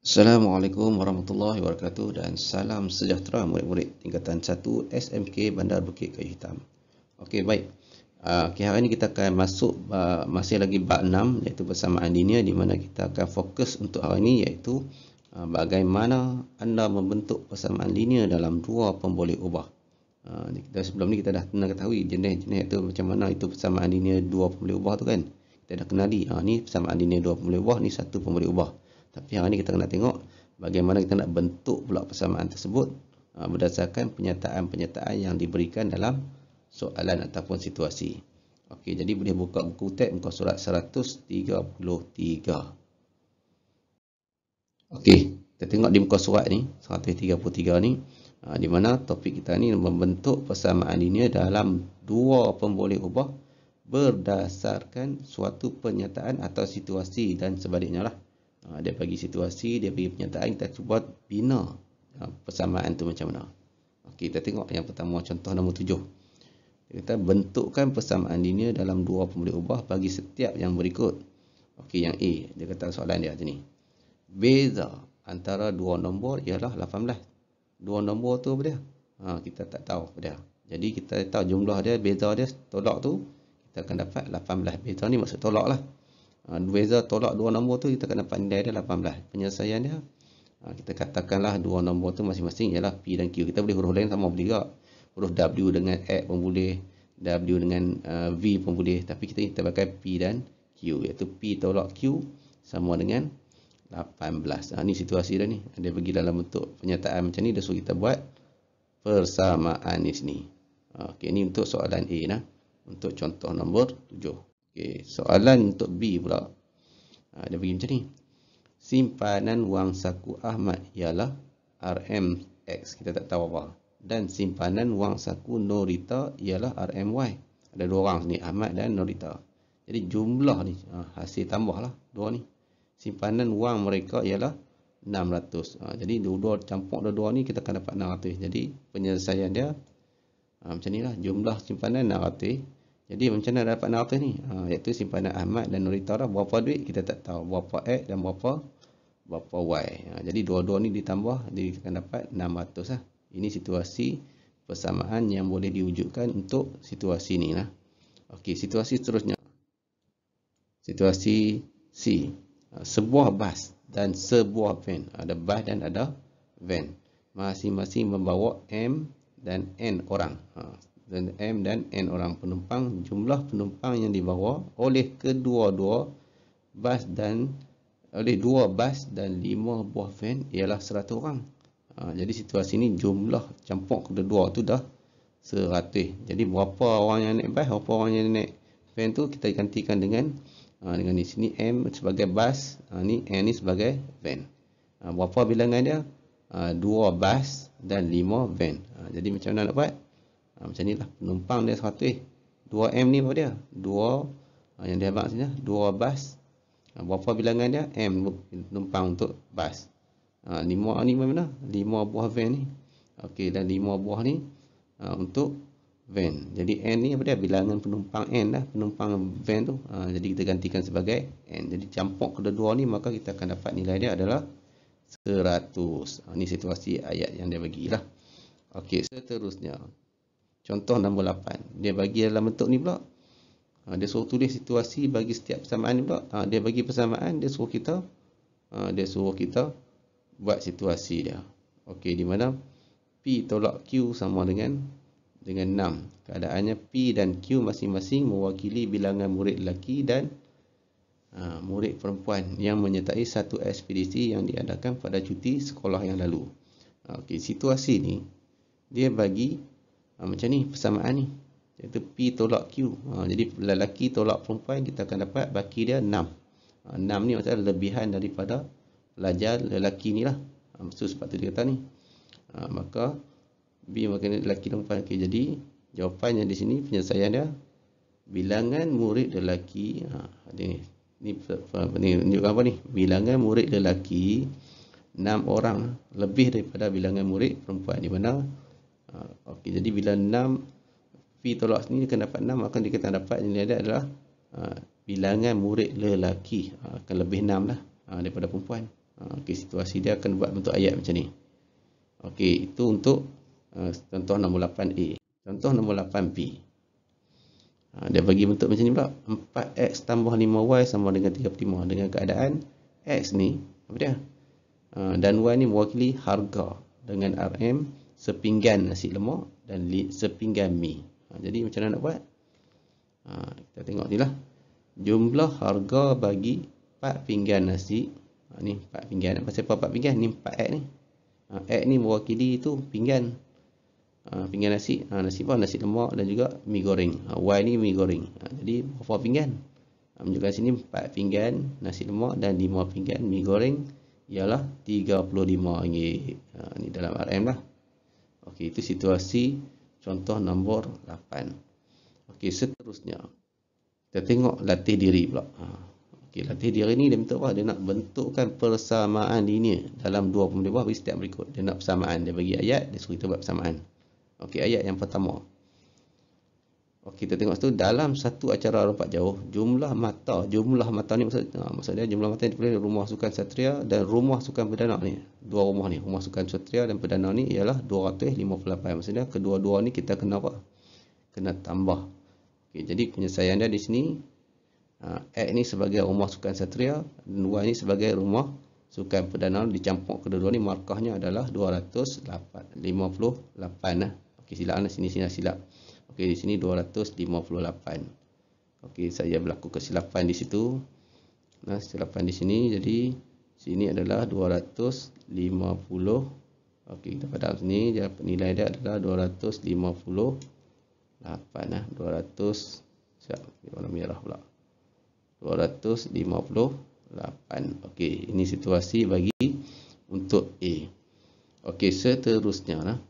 Assalamualaikum warahmatullahi wabarakatuh dan salam sejahtera murid-murid tingkatan 1 SMK Bandar Bukit Kayu Hitam. Okey, baik. Hari ini kita akan masuk masih lagi bab 6 iaitu persamaan linear, di mana kita akan fokus untuk hari ini iaitu bagaimana anda membentuk persamaan linear dalam dua pemboleh ubah. Sebelum ni kita dah pernah ketahui jenis-jenis itu macam mana itu persamaan linear dua pemboleh ubah tu kan. Kita dah kenali ni persamaan linear dua pemboleh ubah, ni satu pemboleh ubah. Tapi hari ni kita nak tengok bagaimana kita nak bentuk pula persamaan tersebut berdasarkan penyataan-penyataan yang diberikan dalam soalan ataupun situasi. Okey, jadi boleh buka buku tab muka surat 133. Okey, kita tengok di muka surat ni 133 ni, di mana topik kita ni membentuk persamaan linear dalam dua pemboleh ubah berdasarkan suatu penyataan atau situasi dan sebaliknya lah. Dia bagi situasi, dia bagi penyataan, kita cuba bina persamaan tu macam mana. Okey, kita tengok yang pertama, contoh nombor 7. Kita bentukkan persamaan linear dalam dua pemboleh ubah bagi setiap yang berikut. Okey, yang A, dia kata soalan dia macam ni. Beza antara dua nombor ialah 18. Dua nombor tu apa dia? Kita tak tahu apa dia. Jadi kita tahu jumlah dia, beza dia tolak tu, kita akan dapat 18. Beza ni maksud tolak lah. Beza tolak dua nombor tu kita akan dapat nilai dia 18. Penyelesaian dia kita katakanlah dua nombor tu masing-masing ialah P dan Q. Kita boleh huruf lain sama boleh juga. Huruf W dengan X pun boleh, W dengan V pun boleh, tapi kita pakai P dan Q, iaitu P tolak Q sama dengan 18. Ni situasi dah ni. Dia bagi dalam bentuk penyataan macam ni, dia suruh kita buat persamaan di sini. Okey, ni untuk soalan A nah. Untuk contoh nombor 7. Okey, soalan untuk B pula. Dia bagi macam ni. Simpanan wang saku Ahmad ialah RMX. Kita tak tahu apa. Dan simpanan wang saku Norita ialah RMY. Ada dua orang ni, Ahmad dan Norita. Jadi jumlah ni hasil tambah lah dua ni. Simpanan wang mereka ialah 600. Jadi dua campur dua ni kita akan dapat 600. Jadi penyelesaian dia macam ni lah. Jumlah simpanan 600. Jadi macam mana dapat 600 ni? Iaitu simpanan Ahmad dan Norita lah. Berapa duit kita tak tahu. Berapa X dan berapa Y. Jadi dua-dua ni ditambah, jadi kita akan dapat 600 lah. Ini situasi persamaan yang boleh diwujudkan untuk situasi ni lah. Okey, situasi seterusnya. Situasi C. Sebuah bas dan sebuah van. Ada bas dan ada van. Masing-masing membawa M dan N orang. Dan M dan N orang penumpang. Jumlah penumpang yang dibawa oleh kedua-dua bas dan oleh dua bas dan 5 buah van ialah 100 orang. Jadi situasi ni jumlah campur kedua tu dah 100. Jadi berapa orang yang naik bas, berapa orang yang naik van tu kita gantikan dengan di sini M sebagai bas, ni N ni sebagai van. Berapa bilangan dia? 2 bas dan 5 van. Jadi macam mana nak buat? Macam ni lah. Penumpang dia 100. 2M ni apa dia? 2 yang dia abang sini lah. 2 bas. Berapa bilangan dia? M penumpang untuk bas. 5 ni mana? 5 buah van ni. Okey, dan 5 buah ni untuk van. Jadi N ni apa dia? Bilangan penumpang N lah. Penumpang van tu. Jadi kita gantikan sebagai N. Jadi campur kedua ni, maka kita akan dapat nilai dia adalah 100. Ni situasi ayat yang dia bagilah. Okey, seterusnya. Contoh nombor 8. Dia bagi dalam bentuk ni pula. Dia suruh tulis situasi bagi setiap persamaan ni pula. Dia bagi persamaan, dia suruh kita buat situasi dia. Okey, di mana P tolak Q sama dengan 6. Keadaannya P dan Q masing-masing mewakili bilangan murid lelaki dan murid perempuan yang menyertai satu ekspedisi yang diadakan pada cuti sekolah yang lalu. Okey, situasi ni dia bagi macam ni persamaan ni, iaitu P tolak Q. Jadi lelaki tolak perempuan, kita akan dapat baki dia 6. 6 ni maksudnya lebihan daripada pelajar lelaki ni lah. Maksud sebab tu dia kata ni. Maka B makan lelaki dan perempuan. Okay, jadi jawapannya di sini penyelesaian dia bilangan murid lelaki. Ni tunjukkan apa ni? Bilangan murid lelaki 6 orang lebih daripada bilangan murid perempuan, di mana okey, jadi bila 6 P tolak sini dia akan dapat 6, maka dia akan dapat nilai dia adalah bilangan murid lelaki akan lebih 6 lah daripada perempuan. Okey, situasi dia akan buat bentuk ayat macam ni. Okey, itu untuk contoh nombor 8A. Contoh nombor 8B. Dia bagi bentuk macam ni pula. 4x tambah 5y sama dengan 35. Dengan keadaan x ni, apa dia? Dan y ni mewakili harga dengan RM sepinggan nasi lemak dan sepinggan mi. Jadi macam mana nak buat? Kita tengok ni lah. Jumlah harga bagi 4 pinggan nasi. Ni 4 pinggan. Pasal apa 4 pinggan? Ni 4x ni. X ni mewakili tu pinggan. Pinggan nasi, nasi apa? Nasi lemak dan juga mi goreng. Y ni mi goreng. Jadi berapa pinggan? Menunjukkan sini 4 pinggan nasi lemak dan 5 pinggan mi goreng ialah RM35. Ni dalam RM lah. Okey, itu situasi contoh nombor 8. Okey, seterusnya kita tengok latih diri pula. Okey, latih diri ni dia bentuk apa? Dia nak bentukkan persamaan linear dalam dua pembeli buah bagi setiap berikut. Dia nak persamaan. Dia bagi ayat, dia suruh kita buat persamaan. Okey, ayat yang pertama. Okey, kita tengok situ dalam satu acara lompat jauh, jumlah mata ni maksudnya jumlah mata yang dipilih rumah sukan Satria dan rumah sukan Perdana ni. Dua rumah ni, rumah sukan Satria dan Perdana ni ialah 258. Maksudnya kedua-dua ni kita kena apa? Kena tambah. Okey, jadi penyelesaian dia di sini X ni sebagai rumah sukan Satria dan Y ni sebagai rumah sukan Perdana, dicampur kedua-dua ni markahnya adalah 258 lah. Okey, silap sini silap. Okey, di sini 258. Okey, saya berlaku kesilapan di situ. Kesilapan di sini, jadi sini adalah 250. Okey, kita padam sini, nilai dia adalah 258 lah. 200 siap, warna merah pula. 258. Okey, ini situasi bagi untuk A. Okey, seterusnya lah.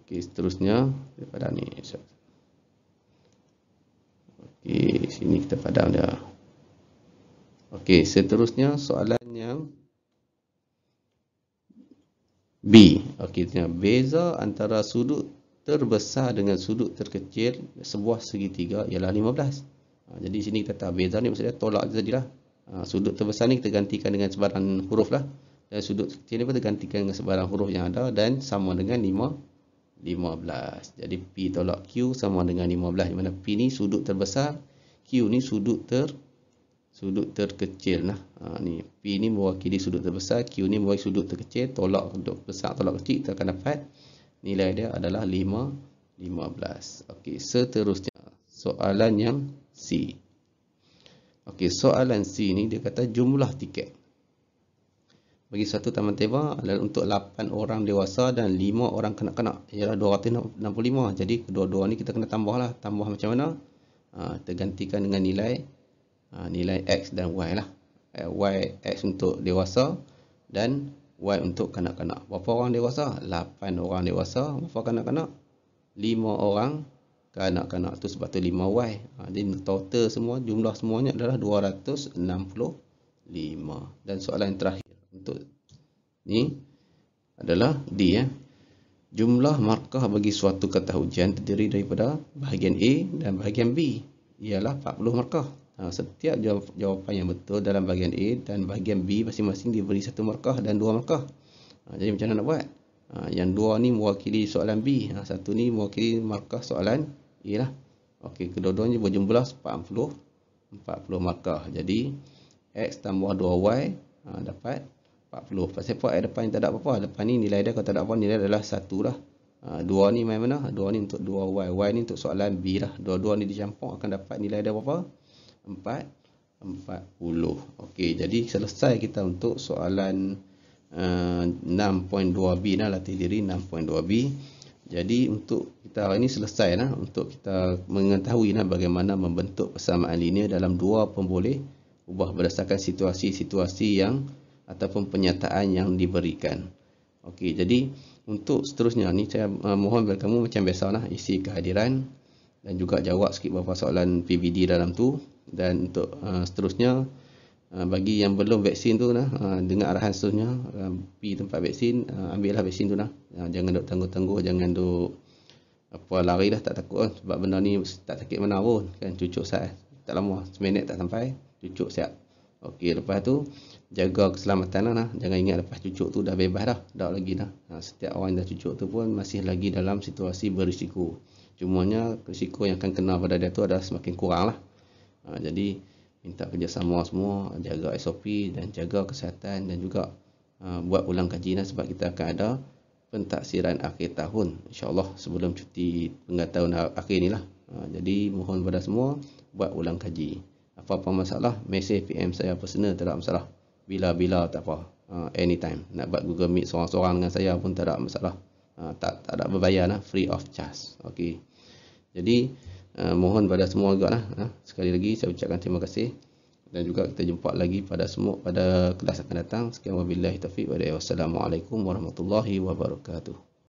Okey, seterusnya kita padam ni. Okey, sini kita padam dia. Okey, seterusnya soalan yang B. Okey, beza antara sudut terbesar dengan sudut terkecil sebuah segitiga ialah 15. Jadi sini kita tahu beza ni maksudnya tolak tadilah. Sudut terbesar ni kita gantikan dengan sebarang huruf lah. Dan sudut kecil ni pun kita gantikan dengan sebarang huruf yang ada dan sama dengan 15. Jadi P tolak Q sama dengan 15. Di mana P ni sudut terbesar, Q ni sudut terkecil lah. Ni P ni mewakili sudut terbesar, Q ni mewakili sudut terkecil. Tolak untuk besar, tolak kecil, kita akan dapat nilai dia adalah 15. Okey, seterusnya soalan yang C. Okey, soalan C ni dia kata jumlah tiket bagi satu taman tebak adalah untuk 8 orang dewasa dan 5 orang kanak-kanak ialah 265. Jadi kedua-dua ni kita kena tambah lah. Tambah macam mana? Kita gantikan dengan nilai X dan Y lah. Y X untuk dewasa dan Y untuk kanak-kanak. Berapa orang dewasa? 8 orang dewasa. Berapa kanak-kanak? 5 orang kanak-kanak. Tu sebab tu 5Y. Jadi total semua, jumlah semuanya adalah 265. Dan soalan yang terakhir untuk ni adalah D. Jumlah markah bagi suatu kata ujian terdiri daripada bahagian A dan bahagian B ialah 40 markah. Setiap jawapan yang betul dalam bahagian A dan bahagian B masing-masing diberi 1 markah dan 2 markah. Jadi macam mana nak buat? Yang 2 ni mewakili soalan B, satu ni mewakili markah soalan A lah. Okey, kedua-duanya berjumlah 40 markah. Jadi X tambah 2Y dapat 40. Pasal apa depan ni tak ada apa-apa. Depan ni nilai dia kalau tak ada apa, nilai adalah 1 lah. 2 ni main mana? 2 ni untuk 2Y. Y ni untuk soalan B lah. Dua-dua ni dicampur akan dapat nilai dia berapa? 40. Okey, jadi selesai kita untuk soalan 6.2B lah, latih diri 6.2B. Jadi untuk kita hari ini selesai lah untuk kita mengetahui bagaimana membentuk persamaan linear dalam dua pemboleh ubah berdasarkan situasi-situasi yang ataupun penyataan yang diberikan. Okey, jadi untuk seterusnya ni saya mohon kepada kamu macam biasalah isi kehadiran dan juga jawab sikit beberapa soalan PVD dalam tu. Dan untuk seterusnya bagi yang belum vaksin tu dengar arahan seterusnya, pergi tempat vaksin, ambillah vaksin tu jangan duk tangguh-tangguh, jangan duk lari lah, tak takut sebab benda ni tak sakit mana pun kan, cucuk saat tak lama, seminit tak sampai cucuk siap. Okey, lepas tu jaga keselamatan lah. Jangan ingat lepas cucuk tu dah bebas dah. Tak lagi dah. Setiap orang yang dah cucuk tu pun masih lagi dalam situasi berisiko. Cumanya risiko yang akan kena pada dia tu adalah semakin kurang lah. Jadi minta kerjasama semua, jaga SOP dan jaga kesihatan dan juga buat ulang kaji lah, sebab kita akan ada pentaksiran akhir tahun insyaAllah sebelum cuti tengah tahun akhir ni lah. Jadi mohon pada semua buat ulang kaji. Apa-apa masalah, mesej PM saya personal, tak ada masalah. Bila-bila tak apa, anytime. Nak buat Google Meet seorang-seorang dengan saya pun tak ada masalah. Tak ada berbayar lah, free of charge. Okey. Jadi mohon pada semua juga lah. Sekali lagi saya ucapkan terima kasih. Dan juga kita jumpa lagi pada semua pada kelas akan datang. Sekian wabillahi taufiq wa hidayah. Wassalamualaikum warahmatullahi wabarakatuh.